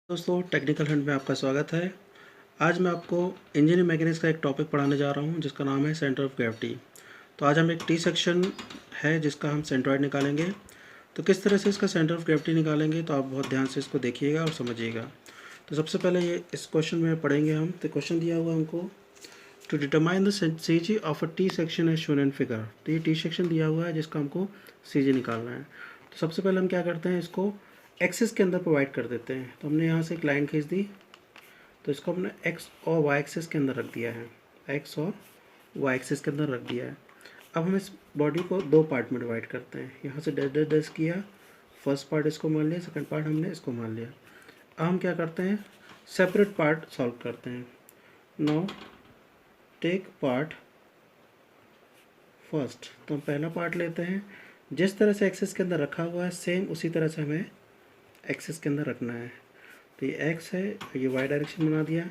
दोस्तों technical Hunt में आपका स्वागत है। आज मैं आपको इंजीनियरिंग मैकेनिक्स का एक टॉपिक पढ़ाने जा रहा हूं जिसका नाम है सेंटर ऑफ ग्रेविटी। तो आज हम एक टी सेक्शन है जिसका हम सेंट्रॉइड निकालेंगे। तो किस तरह से इसका सेंटर ऑफ ग्रेविटी निकालेंगे तो आप बहुत ध्यान से इसको देखिएगा और समझिएगा। तो सबसे पहले ये इस क्वेश्चन में पढ़ेंगे हम। तो क्वेश्चन दिया हुआ हमको to determine the C G of a T section as shown in figure. तो ये टी सेक्शन दिया हुआ है जिसका हमको सी जी निकालना है। तो सबसे पहले हम क्या करते हैं, इसको एक्सिस के अंदर प्रोवाइड कर देते हैं। तो हमने यहाँ से एक लाइन खींच दी, तो इसको हमने एक्स और वाई एक्सिस के अंदर रख दिया है, एक्स और वाई एक्सिस के अंदर रख दिया है। अब हम इस बॉडी को दो पार्ट में डिवाइड करते हैं। यहाँ से डैश डैश डैश किया, फर्स्ट पार्ट इसको मान लिया, सेकंड पार्ट हमने इसको मान लिया। अब हम क्या करते हैं, सेपरेट पार्ट सॉल्व करते हैं। Now take part first. तो हम पहला पार्ट लेते हैं, जिस तरह से एक्सिस के अंदर रखा हुआ है सेम उसी तरह से हमें एक्सिस के अंदर रखना है। तो ये एक्स है, ये वाई डायरेक्शन बना दिया।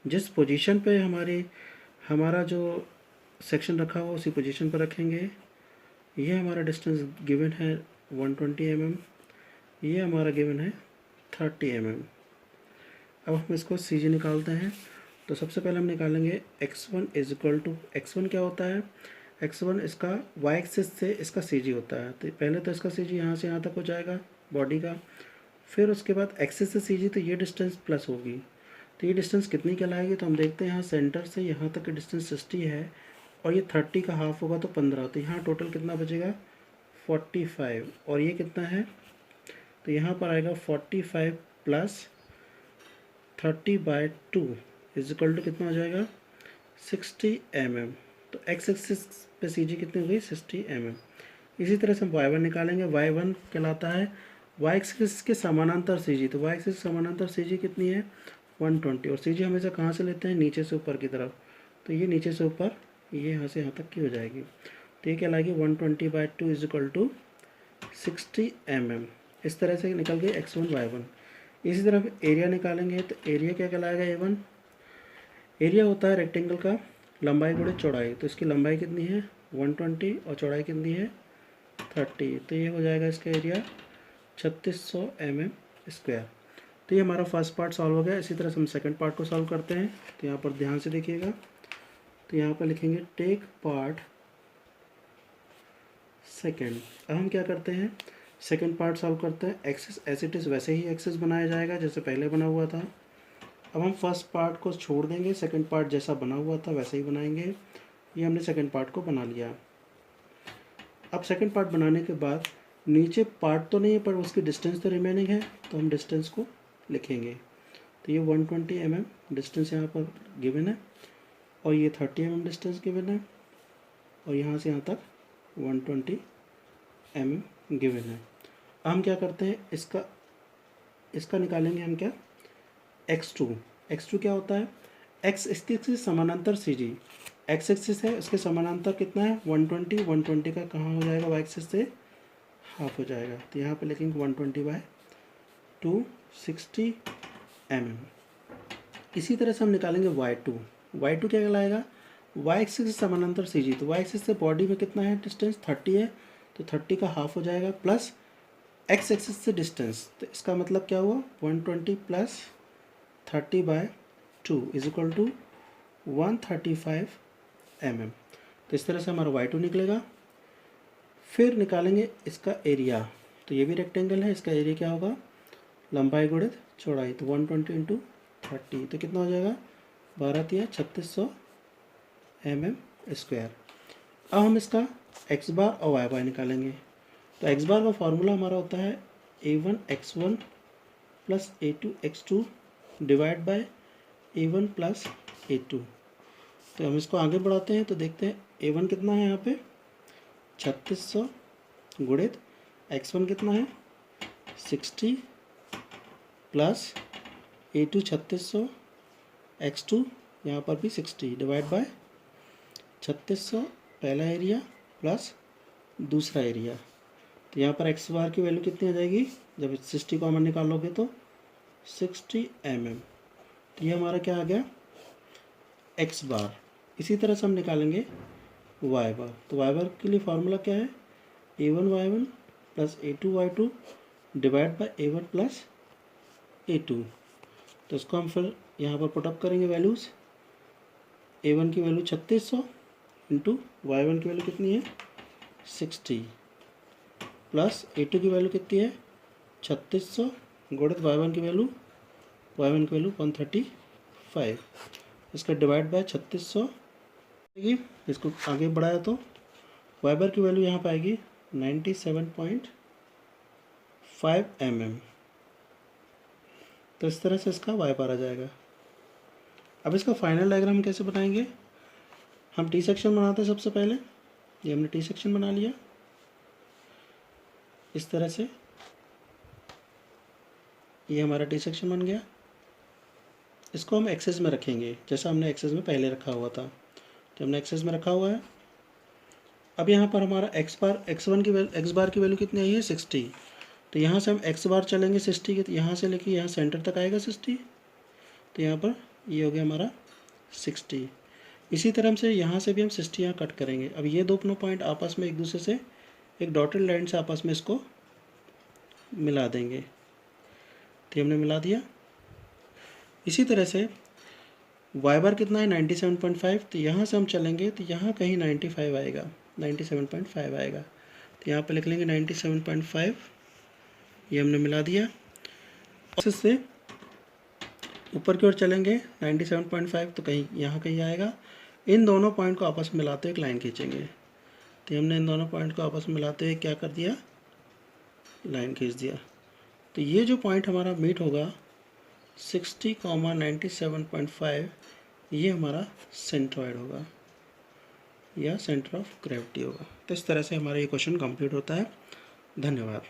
जिस पोजीशन पे हमारा जो सेक्शन रखा हुआ उसी पोजीशन पर रखेंगे। ये हमारा डिस्टेंस गिवन है 120 mm, ये हमारा गिवन है 30 mm। अब हम इसको सी जी निकालते हैं। तो सबसे पहले हम निकालेंगे x1 is equal to, x1 क्या होता है, x1 इसका y एक्सिस से इसका सी जी होता है। तो पहले तो इसका सी जी यहाँ से यहाँ तक हो जाएगा बॉडी का, फिर उसके बाद एक्सिस से सी जी, तो ये डिस्टेंस प्लस होगी। तो ये डिस्टेंस कितनी कहलाएगी, तो हम देखते हैं यहाँ सेंटर से यहाँ तक की डिस्टेंस 60 है और ये 30 का हाफ होगा तो 15। तो यहाँ टोटल कितना बचेगा 45। और ये कितना है, तो यहाँ पर आएगा 45 प्लस 30/2 इज इक्वल टू कितना हो जाएगा 60 mm। तो एक्स एक्सिस पे सी जी कितनी हो गई 60 mm। इसी तरह से हम y1 निकालेंगे। y1 कहलाता है वाई एक्सिस के समानांतर सी जी। तो वाई एक्सिस के समानांतर सी जी कितनी है 120। और सी जी हमेशा कहाँ से लेते हैं, नीचे से ऊपर की तरफ। तो ये नीचे से ऊपर, ये यहाँ से यहाँ तक की हो जाएगी। तो ये कहलाएगी 120/2 इज इक्वल टू 60 mm। इस तरह से निकल गई x1 y1। इसी तरह एरिया निकालेंगे। तो एरिया क्या कहलाएगा a1। एरिया होता है रेक्टेंगल का लंबाई गुणे चौड़ाई। तो इसकी लंबाई कितनी है 120 और चौड़ाई कितनी है 30। तो ये हो जाएगा इसका एरिया 3600 mm²। तो ये हमारा फर्स्ट पार्ट सॉल्व हो गया। इसी तरह से हम सेकंड पार्ट को सॉल्व करते हैं। तो यहाँ पर ध्यान से देखिएगा। तो यहाँ पर लिखेंगे टेक पार्ट सेकंड। अब हम क्या करते हैं, सेकंड पार्ट सॉल्व करते हैं। एक्सिस एज इट इज़ वैसे ही एक्सिस बनाया जाएगा जैसे पहले बना हुआ था। अब हम फर्स्ट पार्ट को छोड़ देंगे, सेकंड पार्ट जैसा बना हुआ था वैसे ही बनाएंगे। ये हमने सेकंड पार्ट को बना लिया। अब सेकंड पार्ट बनाने के बाद नीचे पार्ट तो नहीं है पर उसकी डिस्टेंस तो रिमेनिंग है, तो हम डिस्टेंस को लिखेंगे। तो ये 120 mm डिस्टेंस यहाँ पर गिवन है और ये 30 mm डिस्टेंस गिवन है और यहाँ से यहाँ तक 120 mm गिवन है। अब हम क्या करते हैं, इसका निकालेंगे हम क्या, x2 क्या होता है, x एक्सिस से समानांतर सी जी, x एक्सिस है उसके समानांतर कितना है 120 का कहाँ हो जाएगा y एक्सिस से हाफ हो जाएगा। तो यहाँ पे लिखेंगे 120/2 60 mm। इसी तरह से हम निकालेंगे y2 क्या कहलाएगा, y एक्सिस से समानांतर सी जी। तो y एक्सिस से बॉडी में कितना है डिस्टेंस 30 है, तो 30 का हाफ हो जाएगा प्लस x एक्सिस से डिस्टेंस। तो इसका मतलब क्या हुआ 120 plus 30/2 is equal to 135 mm। तो इस तरह से हमारा y2 निकलेगा। फिर निकालेंगे इसका एरिया। तो ये भी रेक्टेंगल है, इसका एरिया क्या होगा लंबाई गुणित चौड़ाई। तो 120 × 30 तो कितना हो जाएगा 12×3600 mm²। अब हम इसका x बार और y बार निकालेंगे। तो x बार का फॉर्मूला हमारा होता है a1x1 plus a2x2 divide by a1 plus a2। तो हम इसको आगे बढ़ाते हैं। तो देखते हैं a1 कितना है यहाँ पे 3600 गुणित x1 कितना है 60 प्लस a2 3600 x2 यहाँ पर भी 60 डिवाइड बाय 3600 पहला एरिया प्लस दूसरा एरिया। तो यहाँ पर x बार की वैल्यू कितनी आ जाएगी, जब 60 कॉमन निकालोगे तो 60 mm। तो ये हमारा क्या आ गया x बार। इसी तरह से हम निकालेंगे y बार। तो y बार के लिए फार्मूला क्या है a1y1 plus a2y2 divide by a1 plus a2। तो इसको हम फिर यहाँ पर पुटअप करेंगे वैल्यूज़। A1 की वैल्यू 3600 इंटू Y1 की वैल्यू कितनी है 60 प्लस A2 की वैल्यू कितनी है 3600 गुणित Y1 की वैल्यू 135। इसका डिवाइड बाय 3600 आएगी। इसको आगे बढ़ाया तो वाई बार की वैल्यू यहाँ पर आएगी 97.5 mm। तो इस तरह से इसका वाई बार आ जाएगा। अब इसका फाइनल डायग्राम कैसे बनाएंगे, हम टी सेक्शन बनाते हैं सबसे पहले। ये हमने टी सेक्शन बना लिया इस तरह से, ये हमारा टी सेक्शन बन गया। इसको हम एक्सेस में रखेंगे जैसा हमने एक्सेस में पहले रखा हुआ था, तो हमने एक्सेस में रखा हुआ है। अब यहाँ पर हमारा एक्स बार की वैल्यू कितनी आई है 60। तो यहाँ से हम एक्स बार चलेंगे 60 की, तो यहाँ से लेके यहाँ सेंटर तक आएगा 60। तो यहाँ पर ये हो गया हमारा 60। इसी तरह से यहाँ से भी हम 60 यहाँ कट करेंगे। अब ये दोनों पॉइंट आपस में एक दूसरे से एक डॉटेड लाइन से आपस में इसको मिला देंगे। तो हमने मिला दिया। इसी तरह से वाई बार कितना है 97.5। तो यहाँ से हम चलेंगे तो यहाँ कहीं 95 आएगा, 97.5 आएगा। तो यहाँ पे लिख लेंगे 97.5, ये हमने मिला दिया। इससे ऊपर की ओर चलेंगे 97.5 तो कहीं यहाँ कहीं आएगा। इन दोनों पॉइंट को आपस में मिलाते हुए एक लाइन खींचेंगे। तो हमने इन दोनों पॉइंट को आपस में मिलाते हुए क्या कर दिया, लाइन खींच दिया। तो ये जो पॉइंट हमारा मीट होगा 60,97.5, ये हमारा सेंट्रॉइड होगा या सेंटर ऑफ ग्रेविटी होगा। तो इस तरह से हमारा ये क्वेश्चन कंप्लीट होता है। धन्यवाद।